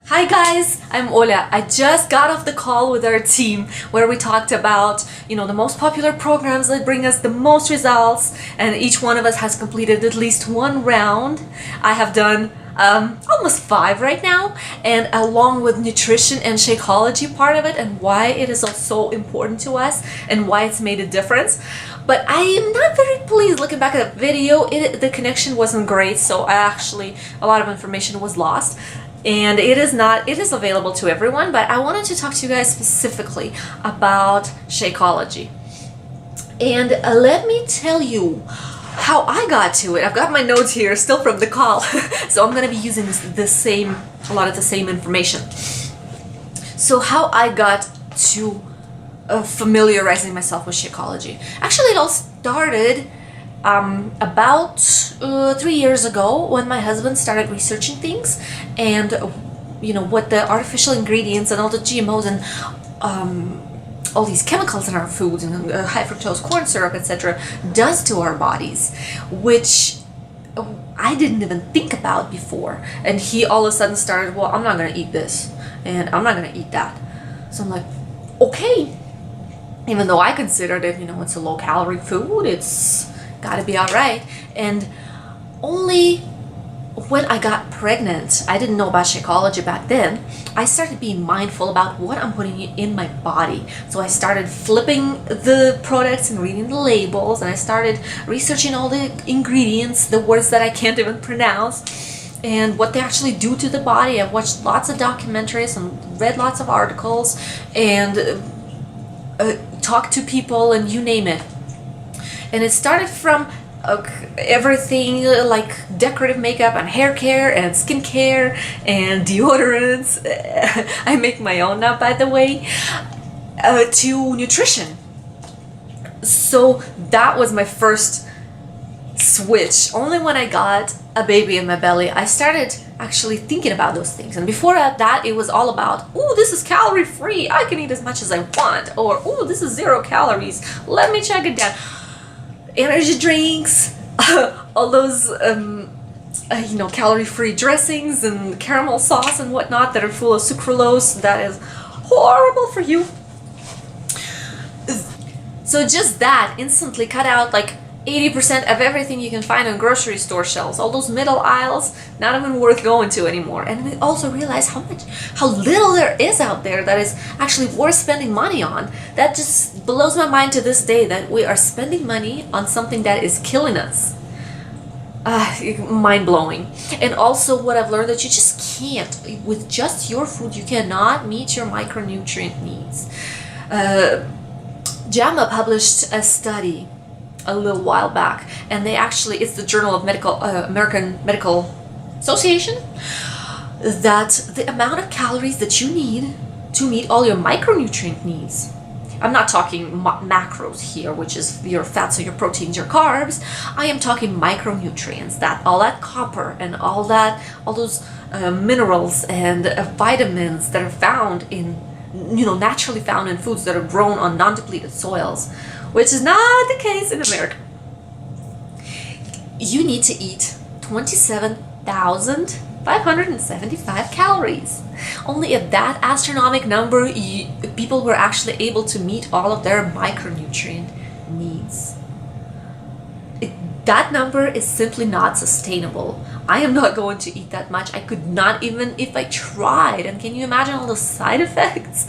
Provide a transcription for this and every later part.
Hi guys, I'm Ola. I just got off the call with our team where we talked about, the most popular programs that bring us the most results, and each one of us has completed at least one round. I have done almost 5 right now, and along with nutrition and Shakeology part of it and why it is so important to us and why it's made a difference. But I am not very pleased looking back at the video. The connection wasn't great, so a lot of information was lost. And it is available to everyone, but I wanted to talk to you guys specifically about Shakeology. And let me tell you how I got to it. I've got my notes here still from the call, so I'm going to be using a lot of the same information. So how I got to familiarizing myself with Shakeology. Actually, it all started about 3 years ago when my husband started researching things and what the artificial ingredients and all the GMOs and all these chemicals in our foods and high fructose corn syrup, etc., does to our bodies, which I didn't even think about before. And he all of a sudden started, well, I'm not going to eat this and I'm not going to eat that. So I'm like, okay. Even though I considered it, it's a low calorie food, it's gotta be all right. And only when I got pregnant, I didn't know about Shakeology back then, I started being mindful about what I'm putting in my body. So I started flipping the products and reading the labels, and I started researching all the ingredients, the words that I can't even pronounce, and what they actually do to the body. I've watched lots of documentaries and read lots of articles and talked to people and you name it. And it started from everything like decorative makeup and hair care and skin care and deodorants. I make my own now, by the way, to nutrition. So that was my first switch. Only when I got a baby in my belly, I started actually thinking about those things. And before that, it was all about, ooh, this is calorie free, I can eat as much as I want, or ooh, this is 0 calories, let me check it down. Energy drinks, all those calorie-free dressings and caramel sauce and whatnot that are full of sucralose that is horrible for you. So just that instantly cut out like 80% of everything you can find on grocery store shelves. All those middle aisles, not even worth going to anymore. And we also realize how little there is out there that is actually worth spending money on. That just blows my mind to this day that we are spending money on something that is killing us. Mind-blowing. And also what I've learned that you just can't, with just your food, you cannot meet your micronutrient needs. JAMA published a study a little while back, and it's the Journal of American Medical Association, that the amount of calories that you need to meet all your micronutrient needs, I'm not talking macros here, which is your fats or your proteins, your carbs. I am talking micronutrients, that all that copper and all those minerals and vitamins that are found in naturally found in foods that are grown on non-depleted soils, which is not the case in America. You need to eat 27,575 calories. Only at that astronomical number, people were actually able to meet all of their micronutrient needs. That number is simply not sustainable. I am not going to eat that much. I could not even if I tried. And can you imagine all the side effects?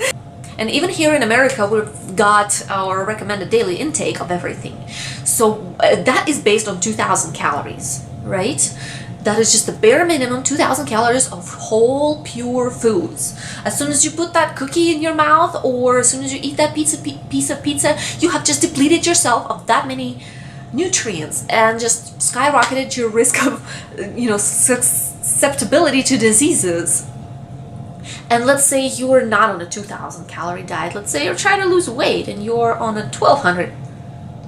And even here in America, we've got our recommended daily intake of everything. So that is based on 2,000 calories, right? That is just the bare minimum, 2,000 calories of whole, pure foods. As soon as you put that cookie in your mouth, or as soon as you eat that piece of pizza, you have just depleted yourself of that many nutrients and just skyrocketed your risk of, susceptibility to diseases. And let's say you're not on a 2,000 calorie diet. Let's say you're trying to lose weight and you're on a 1,200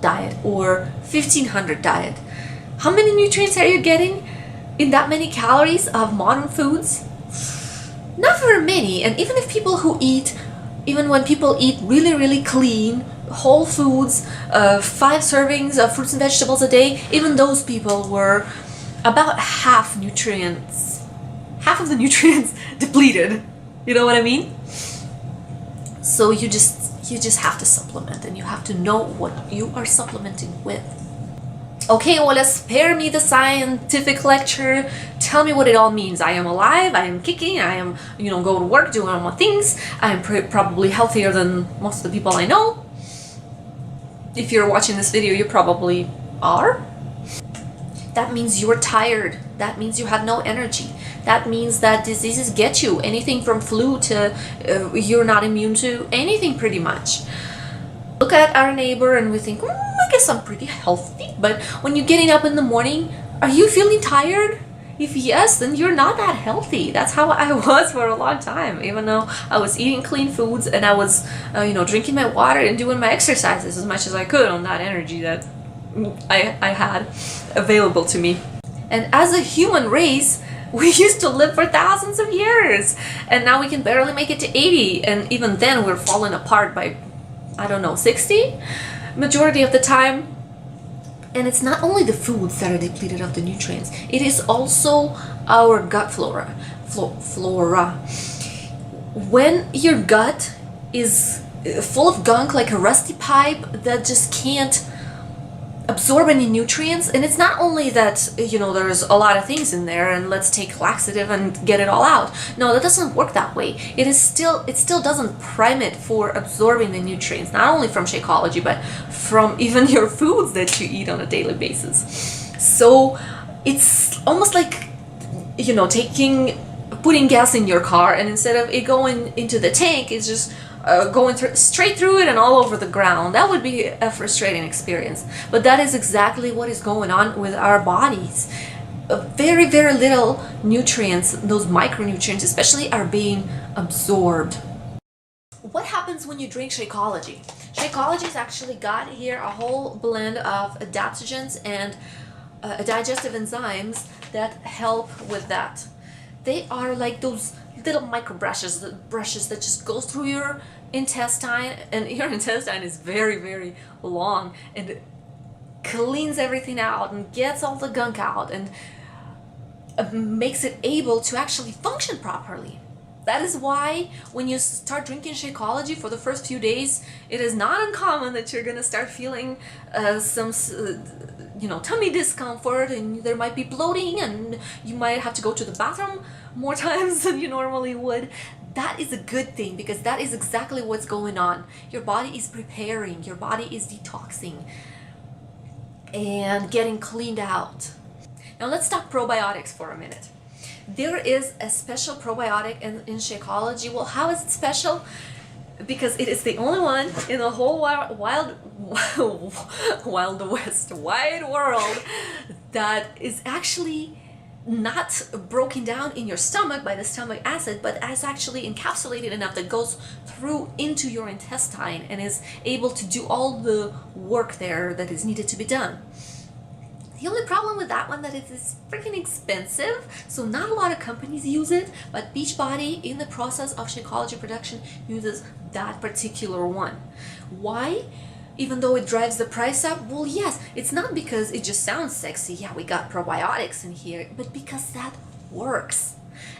diet or 1,500 diet. How many nutrients are you getting in that many calories of modern foods? Not very many. And even when people eat really, really clean, whole foods, 5 servings of fruits and vegetables a day, even those people were about half of the nutrients depleted. You know what I mean? So you just have to supplement, and you have to know what you are supplementing with. Okay, Ola, spare me the scientific lecture. Tell me what it all means. I am alive, I am kicking, I am, going to work, doing all my things. I am probably healthier than most of the people I know. If you're watching this video, you probably are. That means you're tired. That means you have no energy. That means that diseases get you. Anything from flu to you're not immune to anything pretty much. Look at our neighbor and we think, I guess I'm pretty healthy. But when you're getting up in the morning, are you feeling tired? If yes, then you're not that healthy. That's how I was for a long time. Even though I was eating clean foods and I was, drinking my water and doing my exercises as much as I could on that energy that I had available to me. And as a human race, we used to live for thousands of years. And now we can barely make it to 80. And even then we're falling apart by 60 majority of the time. And it's not only the foods that are depleted of the nutrients, it is also our gut flora. When your gut is full of gunk like a rusty pipe that just can't absorb any nutrients, and it's not only that there's a lot of things in there and let's take laxative and get it all out. No, that doesn't work that way. It still doesn't prime it for absorbing the nutrients, not only from Shakeology but from even your foods that you eat on a daily basis. So it's almost like putting gas in your car, and instead of it going into the tank, it's just going straight through it and all over the ground. That would be a frustrating experience. But that is exactly what is going on with our bodies. Very, very little nutrients, those micronutrients especially, are being absorbed. What happens when you drink Shakeology? Shakeology's actually got here a whole blend of adaptogens and digestive enzymes that help with that. They are like those little micro brushes that just goes through your intestine, and your intestine is very, very long, and it cleans everything out and gets all the gunk out and makes it able to actually function properly. That is why when you start drinking Shakeology for the first few days, it is not uncommon that you're gonna start feeling some tummy discomfort, and there might be bloating, and you might have to go to the bathroom more times than you normally would. That is a good thing, because that is exactly what's going on. Your body is preparing, your body is detoxing and getting cleaned out. Now let's talk probiotics for a minute. There is a special probiotic in Shakeology. Well, how is it special? Because it is the only one in the whole wide world that is actually not broken down in your stomach by the stomach acid, but is actually encapsulated enough that goes through into your intestine and is able to do all the work there that is needed to be done. The only problem with that one that it is freaking expensive, so not a lot of companies use it, but Beachbody in the process of Shakeology production uses that particular one. Why? Even though it drives the price up? Well, yes, it's not because it just sounds sexy, yeah, we got probiotics in here, but because that works.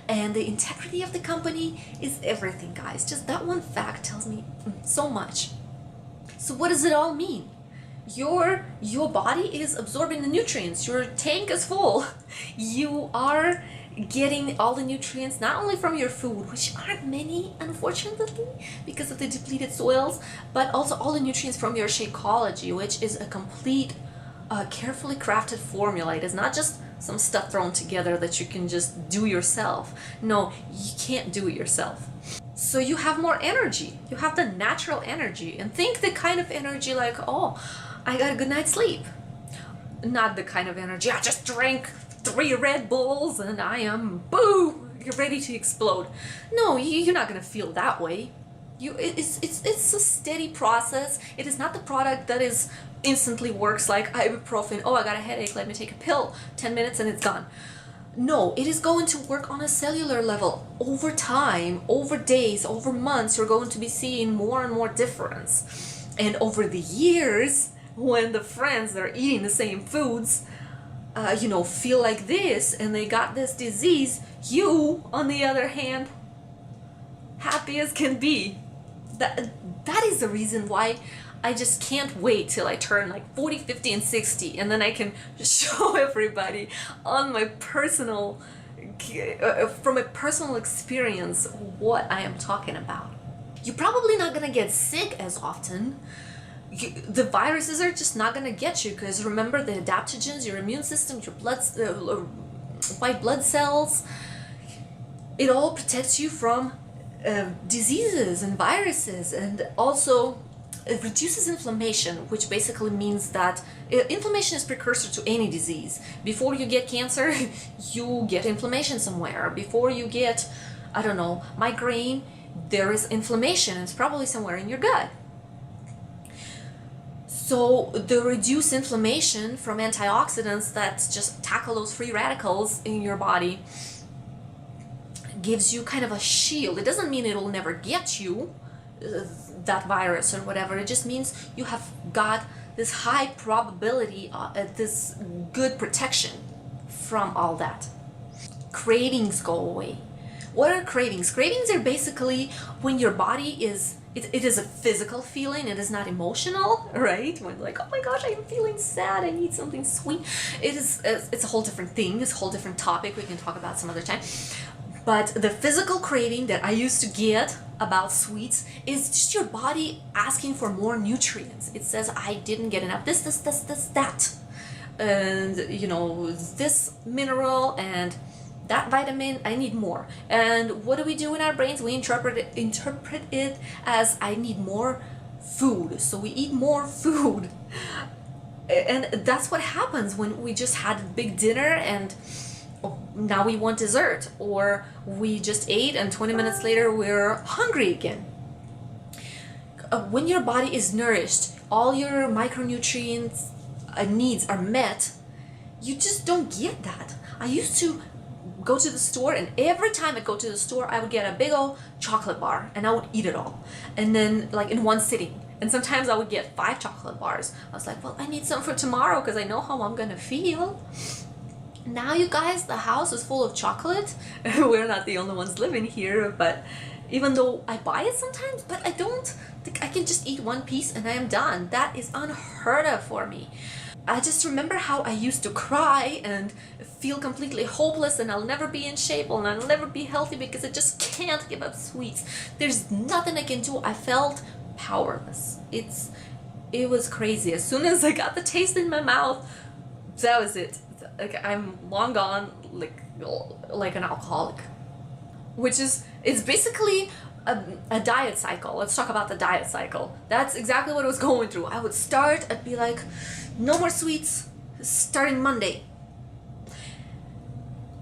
And the integrity of the company is everything, guys. Just that one fact tells me so much. So what does it all mean? Your body is absorbing the nutrients. Your tank is full. You are getting all the nutrients not only from your food, which aren't many unfortunately because of the depleted soils, but also all the nutrients from your Shakeology, which is a complete carefully crafted formula. It is not just some stuff thrown together that you can just do yourself. No, you can't do it yourself. So you have more energy. You have the natural energy, and think the kind of energy like, oh, I got a good night's sleep. Not the kind of energy, I just drank 3 Red Bulls and I am, boo, you're ready to explode. No, you're not gonna feel that way. It's a steady process. It is not the product that is instantly works like ibuprofen. Oh, I got a headache, let me take a pill, 10 minutes and it's gone. No, it is going to work on a cellular level. Over time, over days, over months, you're going to be seeing more and more difference. And over the years, when the friends that are eating the same foods feel like this and they got this disease, you, on the other hand, happy as can be. That is the reason why I just can't wait till I turn like 40, 50, and 60, and then I can show everybody on my personal, from a personal experience, what I am talking about. You're probably not gonna get sick as often. The viruses are just not gonna get you, because remember, the adaptogens, your immune system, your white blood cells, it all protects you from diseases and viruses, and also it reduces inflammation, which basically means that inflammation is precursor to any disease. Before you get cancer, you get inflammation somewhere. Before you get, I don't know, migraine, there is inflammation. It's probably somewhere in your gut. So the reduced inflammation from antioxidants that just tackle those free radicals in your body gives you kind of a shield. It doesn't mean it'll never get you, that virus or whatever. It just means you have got this high probability, this good protection from all that. Cravings go away. What are cravings? Cravings are basically when your body is, it is a physical feeling, it is not emotional, right? When like, oh my gosh, I'm feeling sad, I need something sweet. It's a whole different thing, it's a whole different topic we can talk about some other time. But the physical craving that I used to get about sweets is just your body asking for more nutrients. It says, I didn't get enough this, that. And, this mineral and that vitamin, I need more. And what do we do in our brains? We interpret it as, I need more food. So we eat more food. And that's what happens when we just had a big dinner and now we want dessert, or we just ate and 20 minutes later we're hungry again. When your body is nourished, all your micronutrients needs are met, you just don't get that. I used to go to the store, and every time I'd go to the store I would get a big old chocolate bar and I would eat it all, and then like in one sitting. And sometimes I would get 5 chocolate bars. I was like, well, I need some for tomorrow because I know how I'm gonna feel. Now, you guys, the house is full of chocolate. We're not the only ones living here, but even though I buy it sometimes, but I don't think I can just eat one piece and I am done. That is unheard of for me. I just remember how I used to cry and feel completely hopeless, and I'll never be in shape and I'll never be healthy because I just can't give up sweets. There's nothing I can do. I felt powerless. It was crazy. As soon as I got the taste in my mouth, that was it. Like, I'm long gone, like an alcoholic, it's basically a diet cycle. Let's talk about the diet cycle. That's exactly what I was going through. I would start, I'd be like, no more sweets starting Monday,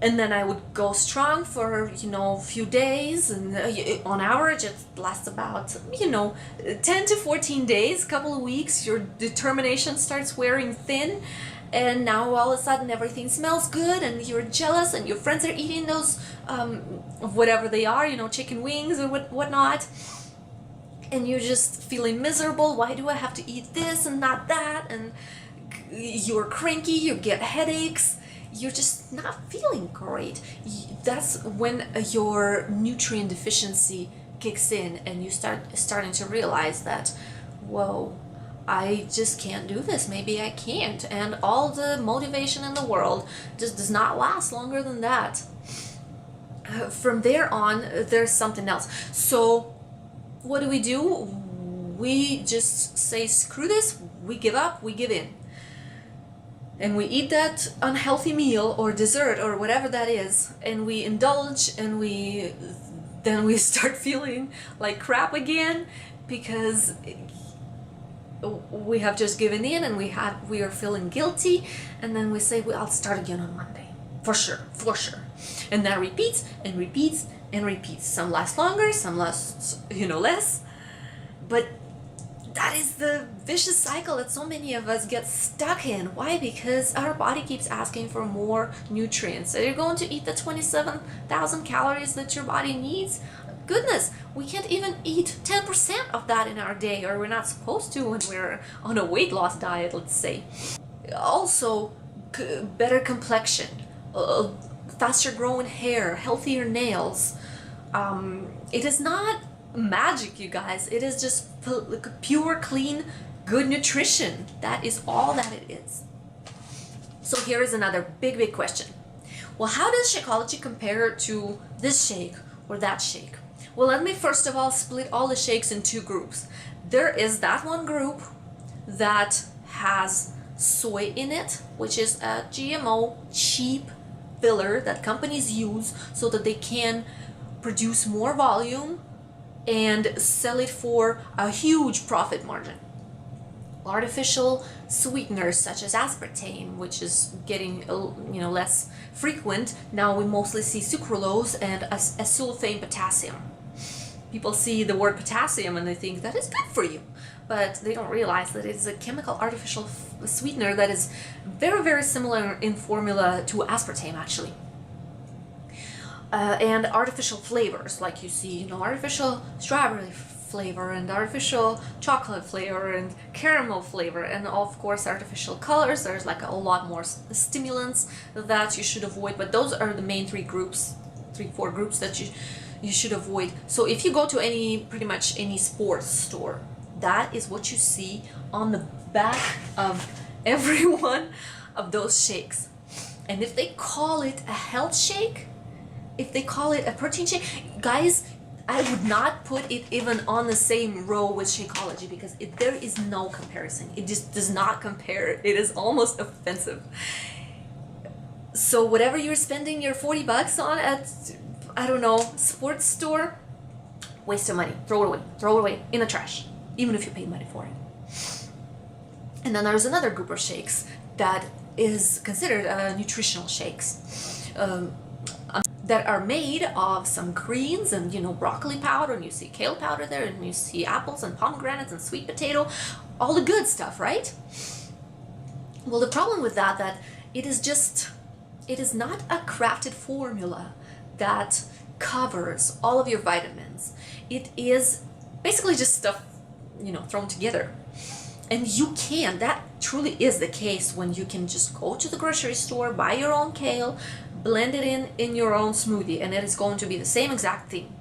and then I would go strong for a few days, and on average it lasts about 10 to 14 days, couple of weeks. Your determination starts wearing thin. And now all of a sudden everything smells good and you're jealous and your friends are eating those, whatever they are, chicken wings or whatnot. And you're just feeling miserable. Why do I have to eat this and not that? And you're cranky, you get headaches. You're just not feeling great. That's when your nutrient deficiency kicks in and you starting to realize that, whoa, I just can't do this. Maybe I can't. And all the motivation in the world just does not last longer than that. From there on, there's something else. So what do? We just say, screw this, we give up, we give in. And we eat that unhealthy meal or dessert or whatever that is, and we indulge, and then we start feeling like crap again because we have just given in, and we are feeling guilty, and then we say, well, I'll start again on Monday. For sure. And that repeats and repeats and repeats. Some last longer, some last, less. But that is the vicious cycle that so many of us get stuck in. Why? Because our body keeps asking for more nutrients. So you're going to eat the 27,000 calories that your body needs. Goodness, we can't even eat 10% of that in our day, or we're not supposed to when we're on a weight loss diet, let's say. Also, better complexion, faster growing hair, healthier nails. It is not magic, you guys. It is just pure, clean, good nutrition. That is all that it is. So here is another big question. Well, how does Shakeology compare to this shake or that shake? Well, let me first of all split all the shakes in two groups. There is that one group that has soy in it, which is a GMO cheap filler that companies use so that they can produce more volume and sell it for a huge profit margin. Artificial sweeteners such as aspartame, which is getting less frequent. Now we mostly see sucralose and acesulfame potassium. People see the word potassium and they think that is good for you, but they don't realize that it is a chemical artificial sweetener that is very similar in formula to aspartame actually. And artificial flavors, like you see, artificial strawberry flavor and artificial chocolate flavor and caramel flavor, and of course artificial colors. There's like a lot more stimulants that you should avoid, but those are the main four groups that you should avoid. So if you go to pretty much any sports store, that is what you see on the back of every one of those shakes. And if they call it a health shake, if they call it a protein shake, guys, I would not put it even on the same row with Shakeology, because there is no comparison. It just does not compare. It is almost offensive. So whatever you're spending your 40 bucks on at, I don't know, sports store, waste of money. Throw it away in the trash, even if you paid money for it. And then there's another group of shakes that is considered nutritional shakes. That are made of some greens and broccoli powder, and you see kale powder there, and you see apples and pomegranates and sweet potato, all the good stuff, right? Well, the problem with that it is not a crafted formula that covers all of your vitamins. It is basically just stuff thrown together. And that truly is the case when you can just go to the grocery store, buy your own kale, blend it in your own smoothie, and it is going to be the same exact thing.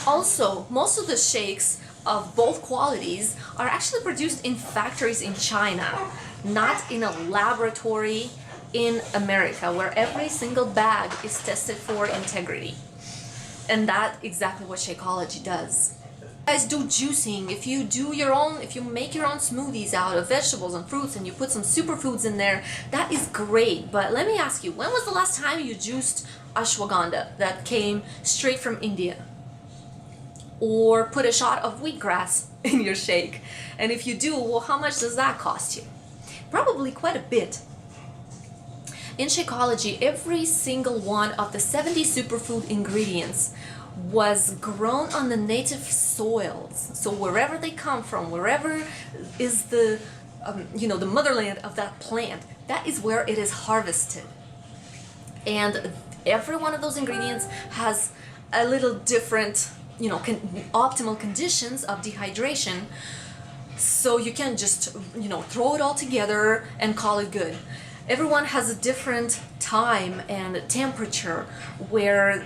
Also, most of the shakes of both qualities are actually produced in factories in China, not in a laboratory in America, where every single bag is tested for integrity. And that's exactly what Shakeology does. Guys, do juicing. If you make your own smoothies out of vegetables and fruits and you put some superfoods in there, that is great. But let me ask you, when was the last time you juiced ashwagandha that came straight from India? Or put a shot of wheatgrass in your shake? And if you do, well, how much does that cost you? Probably quite a bit. In Shakeology, every single one of the 70 superfood ingredients was grown on the native soils. So wherever they come from, wherever is the the motherland of that plant, that is where it is harvested. And every one of those ingredients has a little different optimal conditions of dehydration, so you can just throw it all together and call it good. Everyone has a different time and temperature where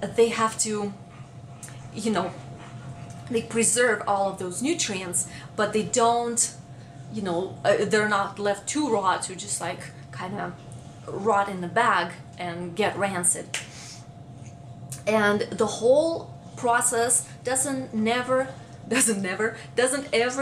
they have to, they preserve all of those nutrients, but they don't, they're not left too raw to just like kind of rot in the bag and get rancid. And the whole process doesn't ever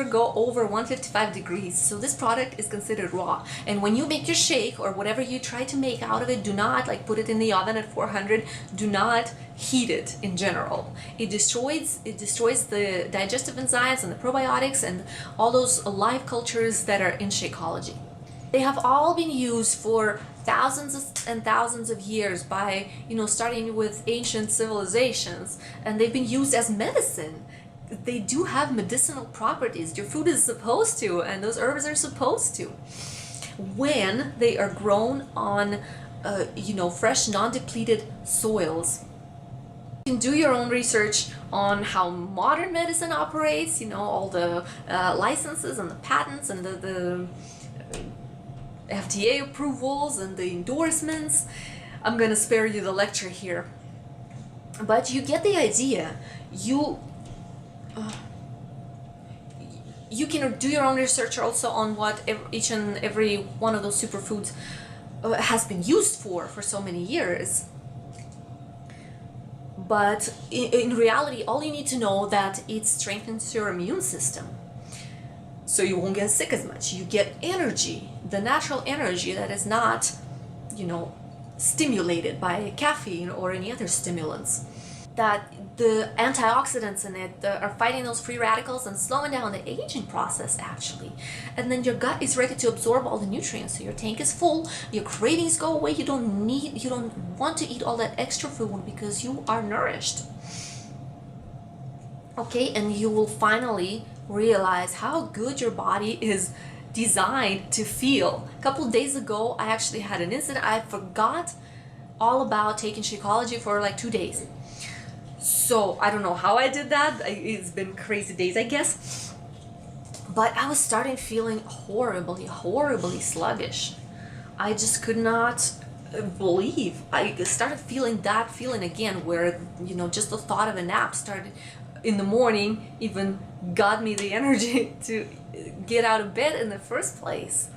go over 155 degrees. So this product is considered raw. And when you make your shake or whatever you try to make out of it, do not put it in the oven at 400. Do not heat it in general. It destroys the digestive enzymes and the probiotics and all those live cultures that are in Shakeology. They have all been used for thousands and thousands of years by, starting with ancient civilizations, and they've been used as medicine. They do have medicinal properties. Your food is supposed to, and those herbs are supposed to, when they are grown on, fresh, non-depleted soils. You can do your own research on how modern medicine operates. All the licenses and the patents and the FDA approvals and the endorsements. I'm gonna spare you the lecture here, but you get the idea. You can do your own research also on what each and every one of those superfoods has been used for so many years. But in reality, all you need to know that it strengthens your immune system, so you won't get sick as much. You get energy, the natural energy that is not, stimulated by caffeine or any other stimulants. That the antioxidants in it are fighting those free radicals and slowing down the aging process, actually. And then your gut is ready to absorb all the nutrients, so your tank is full, your cravings go away, you don't want to eat all that extra food because you are nourished. Okay, and you will finally realize how good your body is designed to feel. A couple of days ago, I actually had an incident. I forgot all about taking Shakeology for like 2 days. So I don't know how I did that. It's been crazy days, I guess. But I was starting feeling horribly sluggish. I just could not believe. I started feeling that feeling again where, just the thought of a nap started in the morning even got me the energy to get out of bed in the first place.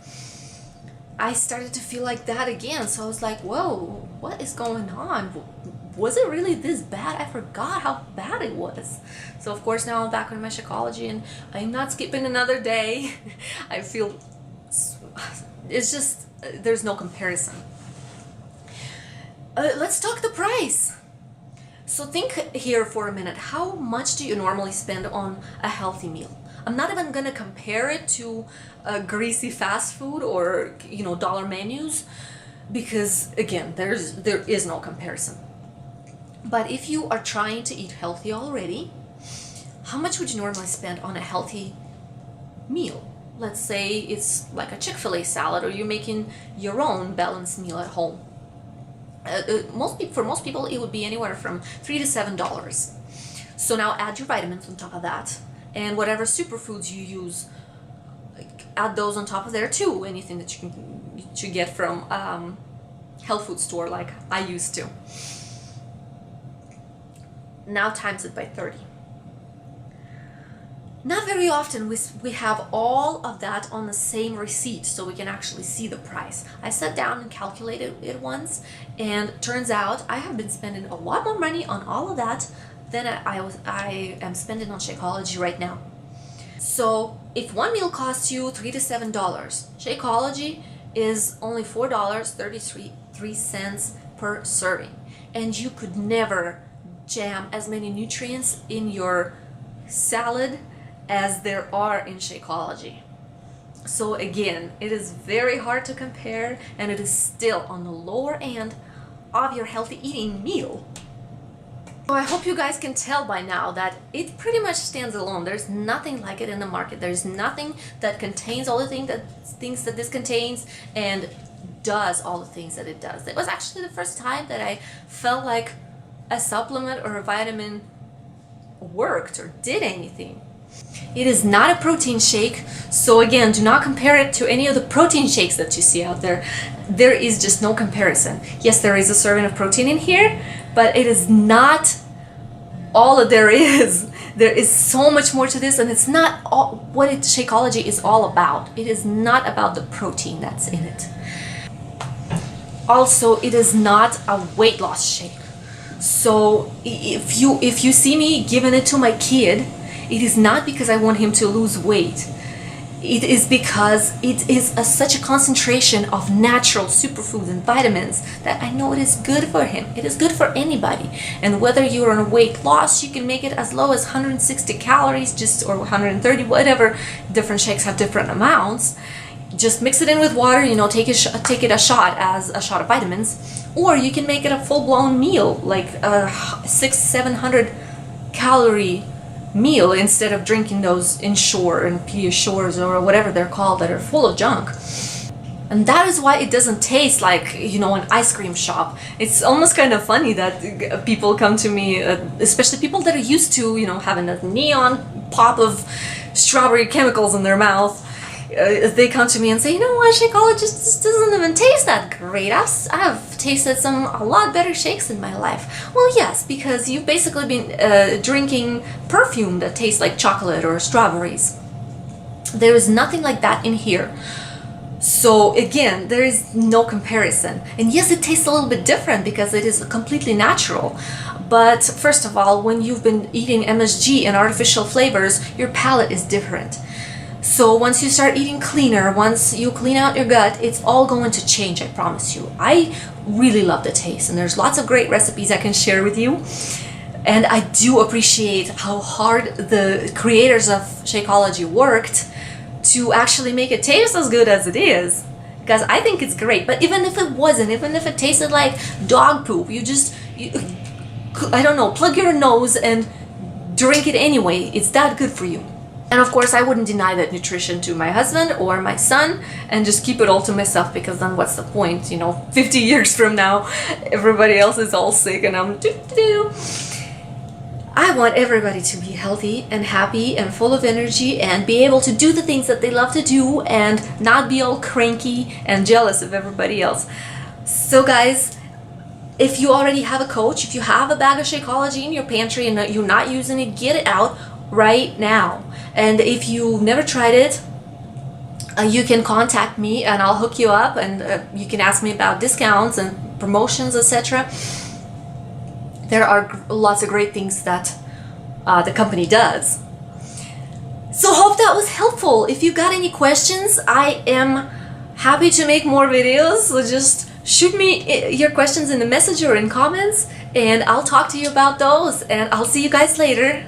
I started to feel like that again. So I was like, whoa, what is going on? Was it really this bad? I forgot how bad it was. So of course now I'm back on my Shakeology and I'm not skipping another day. I feel it's just, there's no comparison. Let's talk the price. So think here for a minute. How much do you normally spend on a healthy meal? I'm not even gonna compare it to greasy fast food or dollar menus, because again, there is no comparison. But if you are trying to eat healthy already, how much would you normally spend on a healthy meal? Let's say it's like a Chick-fil-A salad, or you're making your own balanced meal at home. For most people, it would be anywhere from $3 to $7. So now add your vitamins on top of that, and whatever superfoods you use, add those on top of there too. Anything that you get from health food store, like I used to. Now times it by 30. Not very often we have all of that on the same receipt, so we can actually see the price. I sat down and calculated it once, and turns out I have been spending a lot more money on all of that than I am spending on Shakeology right now. So if one meal costs you $3 to $7, Shakeology is only $4.33 per serving, and you could never jam as many nutrients in your salad as there are in Shakeology. So again, it is very hard to compare, and it is still on the lower end of your healthy eating meal. So I hope you guys can tell by now that it pretty much stands alone. There's nothing like it in the market. There's nothing that contains all the things that this contains and does all the things that it does. It was actually the first time that I felt like a supplement or a vitamin worked or did anything. It is not a protein shake, so again, do not compare it to any of the protein shakes that you see out there. There is just no comparison. Yes, there is a serving of protein in here, but it is not all that there is. There is so much more to this, and it's not all what Shakeology is all about. It is not about the protein that's in it. Also, it is not a weight loss shake. So if you see me giving it to my kid, it is not because I want him to lose weight. It is because it is such a concentration of natural superfoods and vitamins that I know it is good for him. It is good for anybody. And whether you're on weight loss, you can make it as low as 160 calories, or 130, whatever. Different shakes have different amounts. Just mix it in with water, take it a shot as a shot of vitamins. Or you can make it a full-blown meal, like a 600-700 calorie meal, instead of drinking those Ensure and Pediashures or whatever they're called that are full of junk. And that is why it doesn't taste like, an ice cream shop. It's almost kind of funny that people come to me, especially people that are used to, having a neon pop of strawberry chemicals in their mouth, they come to me and say, you know what, Shakeology just doesn't even taste that great. I've tasted a lot better shakes in my life. Well, yes, because you've basically been drinking perfume that tastes like chocolate or strawberries. There is nothing like that in here. So again, there is no comparison. And yes, it tastes a little bit different because it is completely natural. But first of all, when you've been eating MSG and artificial flavors, your palate is different. So once you start eating cleaner, once you clean out your gut, it's all going to change, I promise you. I really love the taste, and there's lots of great recipes I can share with you. And I do appreciate how hard the creators of Shakeology worked to actually make it taste as good as it is. Because I think it's great. But even if it wasn't, even if it tasted like dog poop, I don't know, plug your nose and drink it anyway. It's that good for you. And of course, I wouldn't deny that nutrition to my husband or my son and just keep it all to myself, because then what's the point? 50 years from now, everybody else is all sick and I'm doo-doo-doo. I want everybody to be healthy and happy and full of energy and be able to do the things that they love to do and not be all cranky and jealous of everybody else. So guys, if you already have a coach, if you have a bag of Shakeology in your pantry and you're not using it, get it out right now. And if you've never tried it, you can contact me and I'll hook you up, and you can ask me about discounts and promotions, etc. There are lots of great things that the company does. So hope that was helpful. If you got any questions, I am happy to make more videos. So just shoot me your questions in the message or in comments, and I'll talk to you about those. And I'll see you guys later.